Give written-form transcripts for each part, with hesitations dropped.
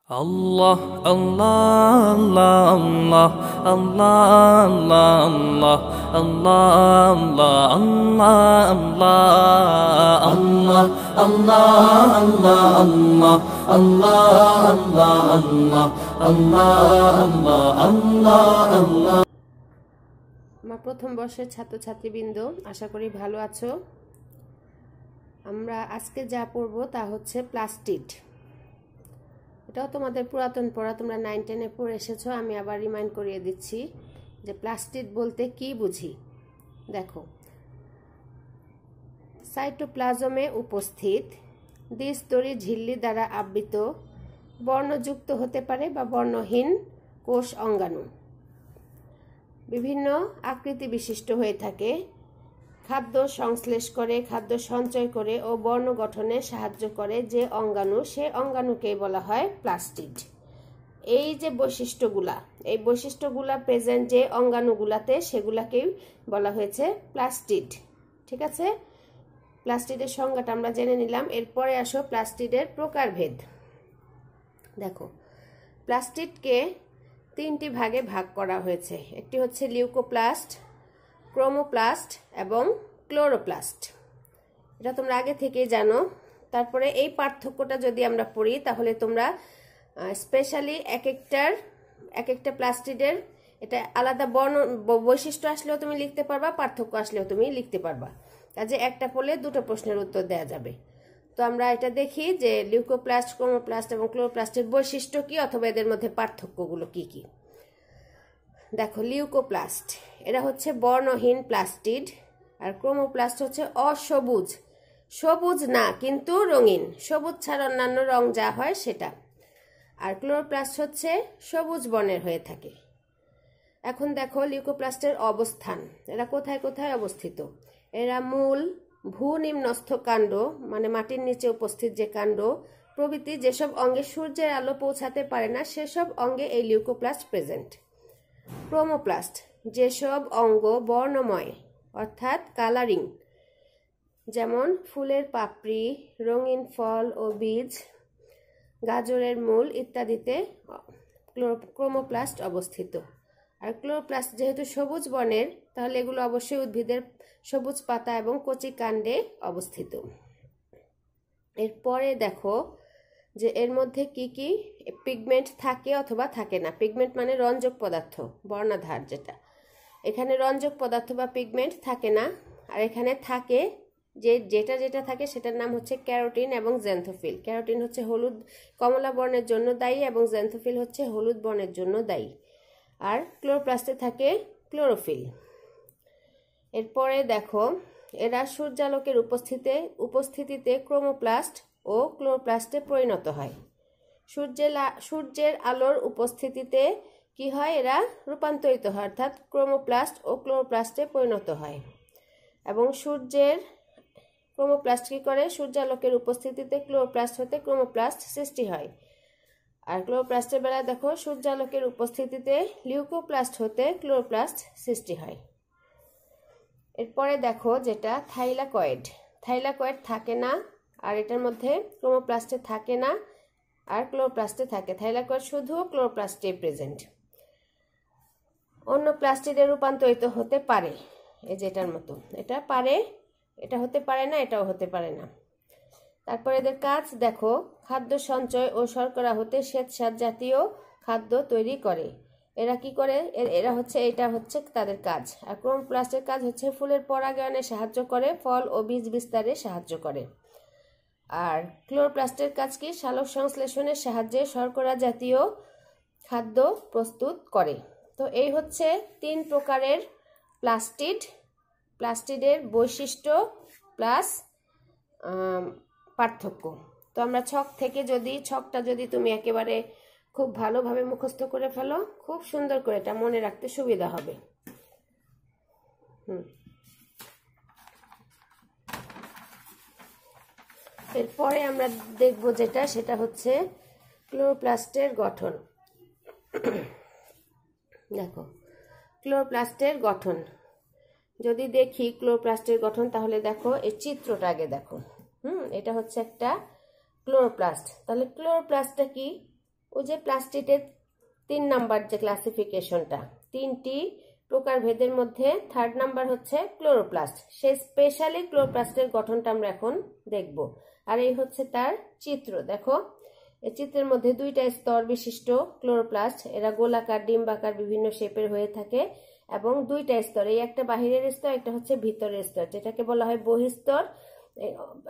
Allah Allah Allah Allah Allah Allah Allah Allah Allah Allah Allah Allah Allah আমার প্রথম বর্ষের ছাত্রছাত্রীবৃন্দ, আশা করি ভালো আছো। আমরা আজকে যা পড়ব তা হচ্ছে প্লাস্টিড। এটাও তোমাদের পুরাতন পড়া, তোমরা 9-10-এ পড়ে এসেছো। আমি আবার রিমাইন্ড করিয়ে দিচ্ছি যে প্লাস্টিড বলতে কি বুঝি। দেখো, সাইটোপ্লাজমে উপস্থিত দ্বিস্তরী ঝিল্লি দ্বারা আবৃত বর্ণযুক্ত হতে পারে বা বর্ণহীন কোষ অঙ্গাণু বিভিন্ন আকৃতি বিশিষ্ট হয়ে থাকে। খাদ্য সংশ্লেষ করে, খাদ্য সঞ্চয় করে ও বর্ণ গঠনে সাহায্য করে যে অঙ্গাণু, সে অঙ্গাণুকেই বলা হয় প্লাস্টিড। এই যে বৈশিষ্ট্যগুলা, এই বৈশিষ্ট্যগুলা প্রেজেন্ট যে অঙ্গাণুগুলাতে, সেগুলাকেই বলা হয়েছে প্লাস্টিড। ঠিক আছে, প্লাস্টিডের সংজ্ঞাটা আমরা জেনে নিলাম। এরপরে আসো প্লাস্টিডের প্রকারভেদ। দেখো, প্লাস্টিডকে 3টি ভাগে ভাগ করা হয়েছে। একটি হচ্ছে লিউকোপ্লাস্ট, ক্রোমোপ্লাস্ট এবং ক্লোরোপ্লাস্ট। এটা তোমরা আগে থেকেই জানো। তারপরে এই পার্থক্যটা যদি আমরা পড়ি, তাহলে তোমরা স্পেশালি এক একটা প্লাস্টিডের এটা আলাদা বৈশিষ্ট্য আসলেও তুমি লিখতে পারবা, পার্থক্য আসলেও তুমি লিখতে পারবা। কাজে একটা পড়লে দুটো প্রশ্নের উত্তর দেওয়া যাবে। তো আমরা এটা দেখি যে লিউকোপ্লাস্ট, ক্রোমোপ্লাস্ট এবং ক্লোরোপ্লাস্টের বৈশিষ্ট্য কি, অথবা এদের মধ্যে পার্থক্যগুলো কি কি। দেখো, লিউকোপ্লাস্ট এরা হচ্ছে বর্ণহীন প্লাস্টিড, আর ক্রোমোপ্লাস্ট হচ্ছে অসবুজ, সবুজ না কিন্তু রঙিন, সবুজ ছাড়া অন্যান্য রং যা হয় সেটা। আর ক্লোরোপ্লাস্ট হচ্ছে সবুজ বর্ণের হয়ে থাকে। এখন দেখো লিউকোপ্লাস্টের অবস্থান, এরা কোথায় কোথায় অবস্থিত। এরা মূল, ভূনিম্নস্থ কাণ্ড মানে মাটির নিচে উপস্থিত যে কাণ্ড প্রভৃতি যেসব অঙ্গে সূর্যের আলো পৌঁছাতে পারে না, সেসব অঙ্গে এই লিউকোপ্লাস্ট প্রেজেন্ট। ক্রোমোপ্লাস্ট যেসব অঙ্গ বর্ণময় অর্থাৎ কালারিং, যেমন ফুলের পাপড়ি, রঙিন ফল ও বীজ, গাজরের মূল ইত্যাদিতে ক্রোমোপ্লাস্ট অবস্থিত। আর ক্লোরোপ্লাস্ট যেহেতু সবুজ বর্ণের, তাহলে এগুলো অবশ্যই উদ্ভিদের সবুজ পাতা এবং কচি কাণ্ডে অবস্থিত। এরপরে দেখো যে এর মধ্যে কি কি পিগমেন্ট থাকে অথবা থাকে না। পিগমেন্ট মানে রঞ্জক পদার্থ, বর্ণাধার যেটা। এখানে রঞ্জক পদার্থ বা পিগমেন্ট থাকে না, আর এখানে থাকে যেটা থাকে সেটার নাম হচ্ছে ক্যারোটিন এবং জেন্থোফিল। ক্যারোটিন হচ্ছে হলুদ কমলা বর্ণের জন্য দায়ী এবং জেন্থোফিল হচ্ছে হলুদ বর্ণের জন্য দায়ী। আর ক্লোরোপ্লাস্টে থাকে ক্লোরোফিল। এরপরে দেখো, এরা সূর্যালোকের উপস্থিতিতে ক্রোমোপ্লাস্ট ও ক্লোরোপ্লাস্টে পরিণত হয়। সূর্যের আলোর উপস্থিতিতে কি হয়, এরা রূপান্তরিত হয়, অর্থাৎ ক্রোমোপ্লাস্ট ও ক্লোরোপ্লাস্টে পরিণত হয়। এবং ক্রোমোপ্লাস্ট কি করে, সূর্যালোকের উপস্থিতিতে ক্লোরোপ্লাস্ট হতে ক্রোমোপ্লাস্ট সৃষ্টি হয়। আর ক্লোরোপ্লাস্টের বেলা দেখো, সূর্যালোকের উপস্থিতিতে লিউকোপ্লাস্ট হতে ক্লোরোপ্লাস্ট সৃষ্টি হয়। এরপরে দেখো যেটা থাইলাকয়েড থাকে না, আর এটার মধ্যে ক্রোমোপ্লাস্টে থাকে না আর ক্লোরোপ্লাস্টে থাকে। থাইলাকয়েড শুধু ক্লোরোপ্লাস্টে প্রেজেন্ট। অন্য প্লাস্টিডে রূপান্তরিত হতে পারে, এই যেটার মতো। এটা পারে, এটা হতে পারে না, এটাও হতে পারে না। তারপরে এদের কাজ দেখো, খাদ্য সঞ্চয় ও শর্করা হতে শ্বেতসার জাতীয় খাদ্য তৈরি করে। এরা কি করে, এটা হচ্ছে তাদের কাজ। আর ক্রোমোপ্লাস্টের কাজ হচ্ছে ফুলের পরাগায়নে সাহায্য করে, ফল ও বীজ বিস্তারে সাহায্য করে। আর ক্লোরোপ্লাস্টের কাজ কি, সালোক সংশ্লেষণের সাহায্যে শর্করা জাতীয় খাদ্য প্রস্তুত করে। তো এই হচ্ছে 3 প্রকারের প্লাস্টিডের বৈশিষ্ট্য প্লাস পার্থক্য। তো আমরা ছকটা যদি তুমি একেবারে খুব ভালোভাবে মুখস্থ করে ফেলো, খুব সুন্দর করে এটা মনে রাখতে সুবিধা হবে। এরপরে আমরা দেখব সেটা হচ্ছে ক্লোরোপ্লাস্টের গঠন। দেখো, ক্লোরোপ্লাস্টের গঠন যদি দেখি, ক্লোরোপ্লাস্টের গঠন, তাহলে দেখো এই চিত্রটা আগে দেখো। এটা হচ্ছে একটা ক্লোরোপ্লাস্ট। তাহলে ক্লোরোপ্লাস্টটা কি, ও যে প্লাস্টিকের 3 নাম্বার যে ক্লাসিফিকেশনটা, 3টি প্রকারভেদের মধ্যে 3rd নাম্বার হচ্ছে ক্লোরোপ্লাস্ট। সেই স্পেশালি ক্লোরোপ্লাস্টের গঠনটা আমরা এখন দেখব। আর এই হচ্ছে তার চিত্র। দেখো, এই চিত্রের মধ্যে 2টা স্তর বিশিষ্ট ক্লোরোপ্লাস্ট, এরা গোলাকার ডিম্বাকার বিভিন্ন শেপের হয়ে থাকে এবং 2টা স্তর, এই একটা বাহিরের স্তর, একটা হচ্ছে ভিতরের স্তর, যেটাকে বলা হয় বহিঃস্তর,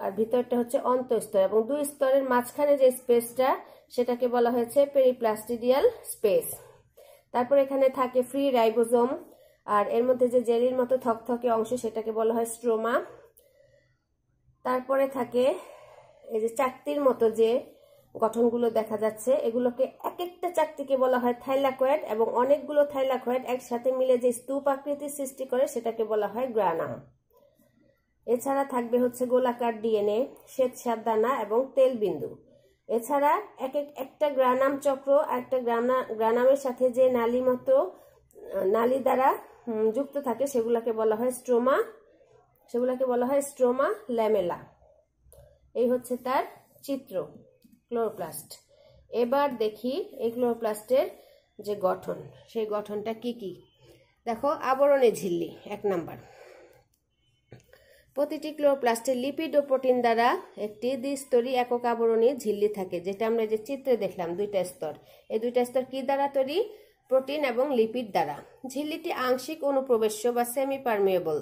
আর ভিতরটা হচ্ছে অন্তঃস্তর, এবং 2 স্তরের মাঝখানে যে স্পেসটা সেটাকে বলা হয়েছে পেরিপ্লাস্টিডিয়াল স্পেস। তারপর এখানে থাকে ফ্রি রাইবোজোম, আর এর মধ্যে যে জেলির মতো থকথকে অংশ সেটাকে বলা হয় স্ট্রোমা। তারপরে থাকে এই যে চাকতির মতো যে গঠনগুলো দেখা যাচ্ছে, এগুলোকে এক একটা চাকতিকে বলা হয় থাইলাকয়েড, এবং অনেকগুলো থাইলাকয়েড একসাথে মিলে যে স্তূপ আকৃতির সৃষ্টি করে সেটাকে বলা হয় গ্রানাম। এছাড়া থাকবে হচ্ছে গোলাকার ডিএনএ, শ্বেতসার দানা এবং তেল বিন্দু। এছাড়া একটা গ্রানাম চক্র আর একটা গ্রানামের সাথে যে নালী দ্বারা যুক্ত থাকে সেগুলোকে বলা হয় স্ট্রোমা ল্যামেলা। এই হচ্ছে তার চিত্র ক্লোরোপ্লাস্ট। এবার দেখি এই ক্লোরোপ্লাস্টের যে গঠন, সেই গঠনটা কি কি। দেখো, আবরণী ঝিল্লি 1 নাম্বার। প্রতিটি ক্লোরোপ্লাস্টে লিপিড ও প্রোটিন দ্বারা একটি দ্বিস্তরী একক আবরণী ঝিল্লি থাকে, যেটা আমরা যে চিত্রে দেখলাম 2টা স্তর। এই 2টা স্তর কি দ্বারা তৈরি? প্রোটিন এবং লিপিড দ্বারা। ঝিল্লিটি আংশিক অনুপ্রবেশ্য বা সেমি পারমিয়েবল,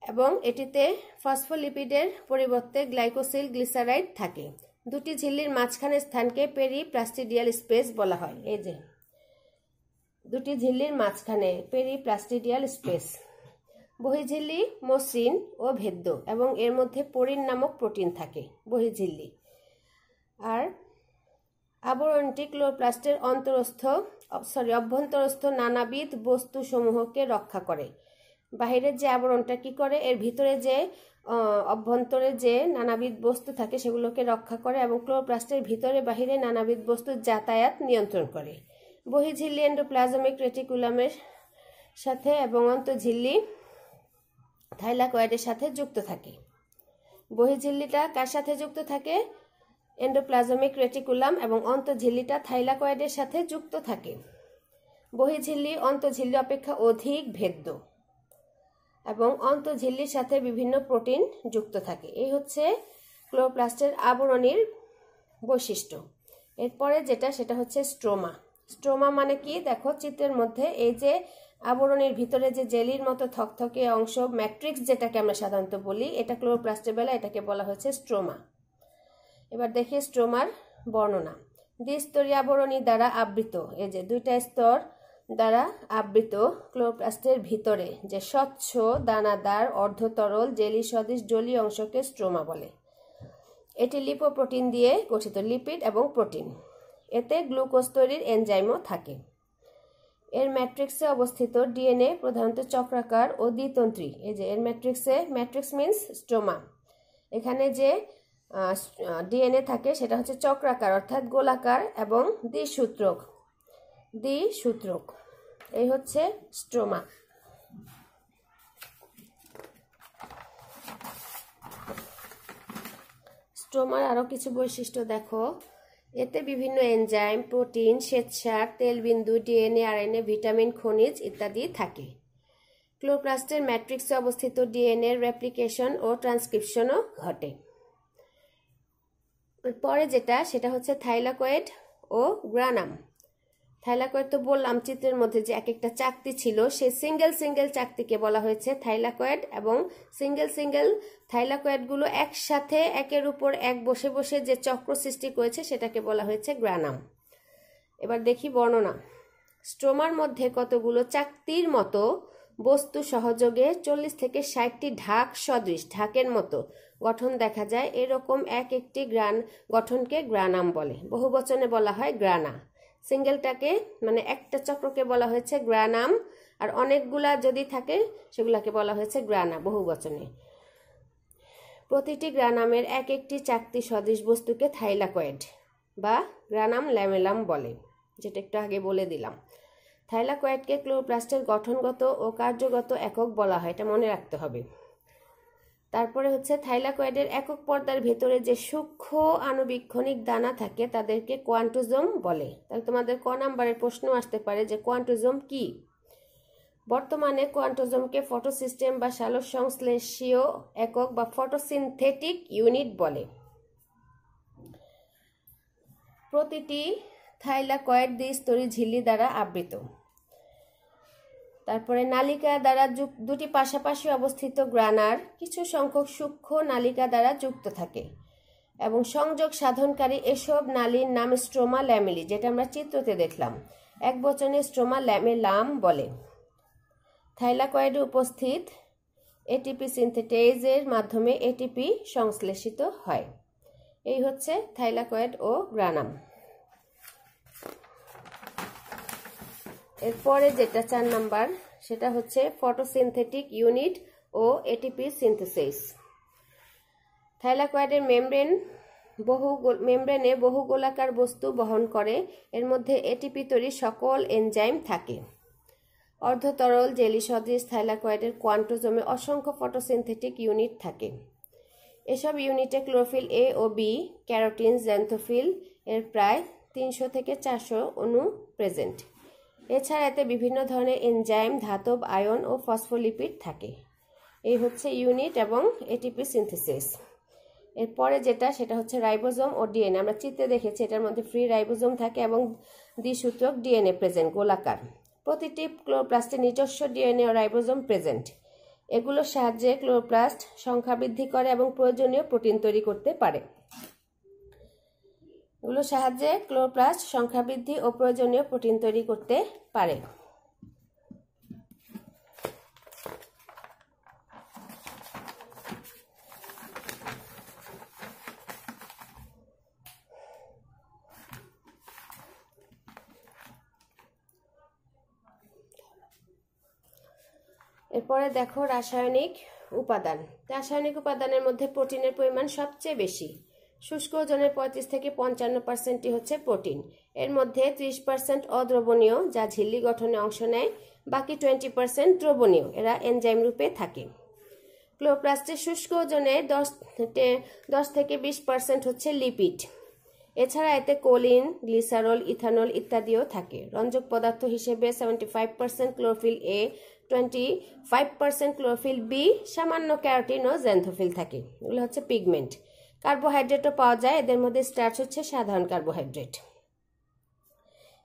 এবং এটিতে ফসফোলিপিডের পরিবর্তে গ্লাইকোসিল গ্লিসারাইড থাকে। 2টি ঝিল্লির মাঝখানের স্থানকে পেরিপ্লাস্টিডিয়াল স্পেস বলা হয়। এই যে 2টি ঝিল্লির মাঝখানে পেরিপ্লাস্টিডিয়াল স্পেস। বহিঝিল্লি মসৃণ ও ভেদ্য, এবং এর মধ্যে পোরিন নামক প্রোটিন থাকে বহিঝিল্লি। আর আবরণটি ক্লোরোপ্লাস্টের অভ্যন্তরস্থ নানাবিধ বস্তু সমূহকে রক্ষা করে। বাহিরের যে আবরণটা কি করে? এর ভিতরে যে অভ্যন্তরে যে নানাবিধ বস্তু থাকে সেগুলোকে রক্ষা করে, এবং ক্লোরোপ্লাস্টের ভিতরে বাহিরে নানাবিধ বস্তুর যাতায়াত নিয়ন্ত্রণ করে। বহিঝিল্লি এন্ডোপ্লাজমিক রেটিকুলামের সাথে এবং অন্তঃঝিল্লি থাইলাকয়েডের সাথে যুক্ত থাকে। বহিঝিল্লিটা কার সাথে যুক্ত থাকে? এন্ডোপ্লাজমিক রেটিকুলাম, এবং অন্তঃঝিল্লিটা থাইলাকয়েডের সাথে যুক্ত থাকে। বহিঝিল্লি অন্তঃঝিল্লি অপেক্ষা অধিক ভেদ্য, এবং অন্তঃঝিল্লির সাথে বিভিন্ন প্রোটিন যুক্ত থাকে। এই হচ্ছে ক্লোরোপ্লাস্টের আবরণীর বৈশিষ্ট্য। এরপরে সেটা হচ্ছে স্ট্রোমা। স্ট্রোমা মানে কি? দেখো চিত্রের মধ্যে এই যে আবরণীর ভিতরে যে জেলির মতো থকথকে অংশ, ম্যাট্রিক্স যেটাকে আমরা সাধারণত বলি, এটা ক্লোরোপ্লাস্টের বেলা এটাকে বলা হয়েছে স্ট্রোমা। এবার দেখি স্ট্রোমার বর্ণনা। দ্বিস্তরী আবরণী দ্বারা আবৃত, এই যে 2টা স্তর দ্বারা আবৃত ক্লোরোপ্লাস্টের ভিতরে যে স্বচ্ছ দানাদার অর্ধতরল জেলি সদৃশ জলীয় অংশকে স্ট্রোমা বলে। এটি লিপোপ্রোটিন দিয়ে গঠিত, লিপিড এবং প্রোটিন। এতে গ্লুকোজ তৈরির এনজাইমও থাকে। এর ম্যাট্রিক্সে অবস্থিত ডিএনএ প্রধানত চক্রাকার ও দ্বিতন্ত্রী। এই যে এর ম্যাট্রিক্স মিন্স স্ট্রোমা। এখানে যে ডিএনএ থাকে সেটা হচ্ছে চক্রাকার অর্থাৎ গোলাকার এবং দ্বিসূত্রক। এই হচ্ছে স্ট্রোমা। স্ট্রোমার আরো কিছু বৈশিষ্ট্য দেখো। এতে বিভিন্ন এনজাইম, প্রোটিন, শ্বেতসার, তেলবিন্দু, ডিএনএ, আরএনএ, ভিটামিন, খনিজ ইত্যাদি থাকে। ক্লোরোপ্লাস্টের ম্যাট্রিক্সে অবস্থিত ডিএনএ এর রেপ্লিকেশন ও ট্রান্সক্রিপশনও ঘটে। পরে সেটা হচ্ছে থাইলাকয়েড ও গ্রানাম। থাইলাকয়েড তো বললাম চিত্রের মধ্যে যে এক একটা চাকতি ছিল, সেই সিঙ্গেল চাকতিকে বলা হয়েছে থাইলাকয়েড, এবং সিঙ্গেল থাইলাকয়েডগুলো একসাথে একের উপর এক বসে বসে যে চক্র সৃষ্টি করেছে সেটাকে বলা হয়েছে গ্রানাম। এবার দেখি বর্ণনা। স্ট্রোমার মধ্যে কতগুলো চাকতির মতো বস্তু সহযোগে 40 থেকে 60টি ঢাকের মতো গঠন দেখা যায়। এরকম এক একটি গঠনকে গ্রানাম বলে। বহুবচনে বলা হয় গ্রানা। সিঙ্গেলটাকে মানে একটা চক্রকে বলা হয়েছে গ্রানাম, আর অনেকগুলা যদি থাকে সেগুলাকে বলা হয়েছে গ্রানা বহুবচনে। প্রতিটি গ্রানামের এক একটি চাকতি সদৃশ বস্তুকে থাইলাকয়েড বা গ্রানাম ল্যামেলাম বলে, যেটা একটু আগে বলে দিলাম। থাইলাকয়েডকে ক্লোরোপ্লাস্টের গঠনগত ও কার্যগত একক বলা হয়, এটা মনে রাখতে হবে। তারপরে হচ্ছে থাইলাকয়েডের একক পর্দার ভেতরে যে সূক্ষ্ম আণুবীক্ষণিক দানা থাকে তাদেরকে কোয়ান্টোজোম বলে। তাহলে তোমাদের ক নাম্বারের প্রশ্ন আসতে পারে যে কোয়ান্টোজোম কি। বর্তমানে কোয়ান্টোজোমকে ফটোসিস্টেম বা সালোক সংশ্লেষীয় একক বা ফটোসিনথেটিক ইউনিট বলে। প্রতিটি থাইলাকয়েড দ্বিস্তরী ঝিল্লি দ্বারা আবৃত। তারপরে নালিকা দ্বারা দুটি পাশাপাশি অবস্থিত গ্রানার কিছু সংখ্যক সূক্ষ্ম নালিকা দ্বারা যুক্ত থাকে এবং সংযোগ সাধনকারী এসব নালীর নাম স্ট্রোমা ল্যামেলি, যেটা আমরা চিত্রতে দেখলাম। এক বচনে স্ট্রোমা ল্যামেলাম বলে। থাইলাকয়েডে উপস্থিত এটিপি সিনথেটেজের মাধ্যমে এটিপি সংশ্লেষিত হয়। এই হচ্ছে থাইলাকয়েড ও গ্রানাম। এরপরে যেটা 4 নাম্বার, সেটা হচ্ছে ফটোসিনথেটিক ইউনিট ও এটিপি সিনথেসিস। থাইলাকয়েডের মেমব্রেনে বহু গোলাকার বস্তু বহন করে। এর মধ্যে এটিপি তৈরি সকল এনজাইম থাকে। অর্ধতরল জেলি সদৃশ থাইলাকয়েডের কোয়ান্টোজোমে অসংখ্য ফটোসিনথেটিক ইউনিট থাকে। এসব ইউনিটে ক্লোরোফিল এ ও বি, ক্যারোটিন, জ্যান্থোফিল এর প্রায় 300 থেকে 400 অণু প্রেজেন্ট। এছাড়া এতে বিভিন্ন ধরনের এনজাইম, ধাতব, আয়ন ও ফসফোলিপিড থাকে। এই হচ্ছে ইউনিট এবং এটিপি সিনথেসিস। এরপরে যেটা, সেটা হচ্ছে রাইবোজোম ও ডিএনএ। আমরা চিত্রে দেখেছি এটার মধ্যে ফ্রি রাইবোজোম থাকে এবং দ্বিসূত্রক ডিএনএ প্রেজেন্ট, গোলাকার। প্রতিটি ক্লোরোপ্লাস্টে নিজস্ব ডিএনএ ও রাইবোজোম প্রেজেন্ট। এগুলোর সাহায্যে ক্লোরোপ্লাস্ট সংখ্যা বৃদ্ধি করে এবং প্রয়োজনীয় প্রোটিন তৈরি করতে পারে। এগুলোর সাহায্যে ক্লোরোপ্লাস্ট সংখ্যা বৃদ্ধি ও প্রয়োজনীয় প্রোটিন তৈরি করতে পারে। এরপরে দেখো রাসায়নিক উপাদান। রাসায়নিক উপাদানের মধ্যে প্রোটিনের পরিমাণ সবচেয়ে বেশি। শুষ্ক ওজনের 35 থেকে 55% হচ্ছে প্রোটিন। এর মধ্যে 30% অদ্রবণীয়, যা ঝিল্লি গঠনে অংশ নেয়। বাকি 20% দ্রবণীয়, এরা এনজাইম রূপে থাকে। ক্লোরোপ্লাস্টের শুষ্ক ওজনে 10 থেকে 20% হচ্ছে লিপিড। এছাড়া এতে কোলিন, গ্লিসারল, ইথানল ইত্যাদিও থাকে। রঞ্জক পদার্থ হিসেবে 75% ক্লোরোফিল এ, 25% ক্লোরোফিল বি, সামান্য ক্যারোটিন ও জ্যান্থোফিল থাকে। এগুলো হচ্ছে পিগমেন্ট। কার্বোহাইড্রেটও পাওয়া যায়। এদের মধ্যে স্টার্চ হচ্ছে সাধারণ কার্বোহাইড্রেট।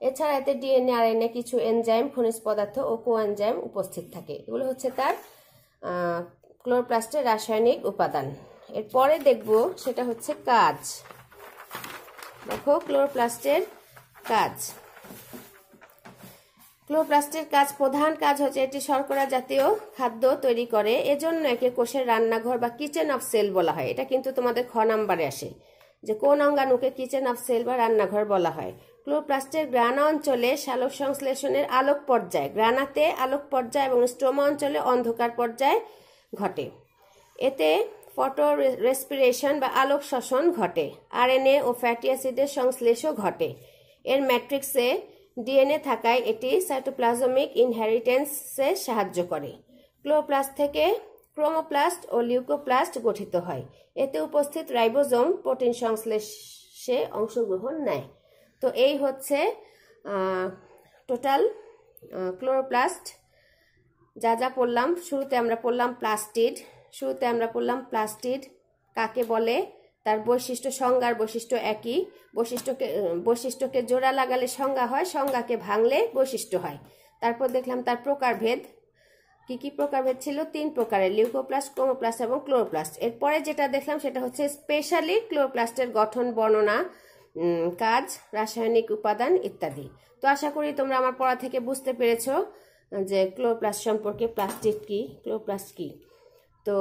এছাড়া এতে ডিএনএ, আরএনএ, কিছু এনজাইম, খনিজ পদার্থ ও কোএনজাইম উপস্থিত থাকে। এগুলো হচ্ছে তার ক্লোরোপ্লাস্টের রাসায়নিক উপাদান। এরপরে দেখব সেটা হচ্ছে কাজ। দেখো ক্লোরোপ্লাস্টের কাজ। ক্লোরোপ্লাস্টের প্রধান কাজ হচ্ছে এটি শর্করা জাতীয় খাদ্য তৈরি করে। এজন্য একে কোষের রান্নাঘর বা কিচেন অফ সেল বলা হয়। এটা কিন্তু তোমাদের খ নাম্বারে আসে যে কোন অঙ্গাণুকে কিচেন অফ সেল বা রান্নাঘর বলা হয়। ক্লোরোপ্লাস্টের গ্রানা অঞ্চলে সালোক সংশ্লেষণের আলোক পর্যায়, গ্রানাতে আলোক পর্যায় এবং স্ট্রোমা অঞ্চলে অন্ধকার পর্যায় ঘটে। এতে ফটো রেসপিরেশন বা আলোক শ্বসন ঘটে। আরএনএ ও ফ্যাটি অ্যাসিডের সংশ্লেষও ঘটে। এর ম্যাট্রিক্সে ডিএনএ থাকায় এটি সাইটোপ্লাজমিক ইনহেরিটেন্সে সাহায্য করে। ক্লোরোপ্লাস্ট থেকে ক্রোমোপ্লাস্ট ও লিউকোপ্লাস্ট গঠিত হয়। এতে উপস্থিত রাইবোজোম প্রোটিন সংশ্লেষে অংশগ্রহণ নেয়। তো এই হচ্ছে টোটাল ক্লোরোপ্লাস্ট। যা যা পড়লাম, শুরুতে আমরা পড়লাম প্লাস্টিড কাকে বলে, তার বৈশিষ্ট্য, সংজ্ঞার বৈশিষ্ট্য একই। বৈশিষ্ট্যকে জোড়া লাগালে সংজ্ঞা হয়, সংজ্ঞাকে ভাঙলে বৈশিষ্ট্য হয়। তারপর দেখলাম তার প্রকারভেদ। কি কি প্রকারভেদ ছিল? 3 প্রকারের, লিউকোপ্লাস্ট, ক্রোমোপ্লাস্ট এবং ক্লোরোপ্লাস্ট। এরপরে যেটা দেখলাম সেটা হচ্ছে স্পেশালি ক্লোরোপ্লাস্টের গঠন বর্ণনা, কাজ, রাসায়নিক উপাদান ইত্যাদি। তো আশা করি তোমরা আমার পড়া থেকে বুঝতে পেরেছো যে ক্লোরোপ্লাস্ট সম্পর্কে, ক্লোরোপ্লাস্ট কি। তো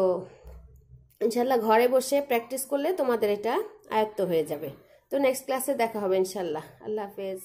ইনশাল্লাহ ঘরে বসে প্র্যাকটিস করলে তোমাদের এটা আয়ত্ত হয়ে যাবে। তো নেক্সট ক্লাসে দেখা হবে ইনশাল্লাহ। আল্লাহ হাফেজ।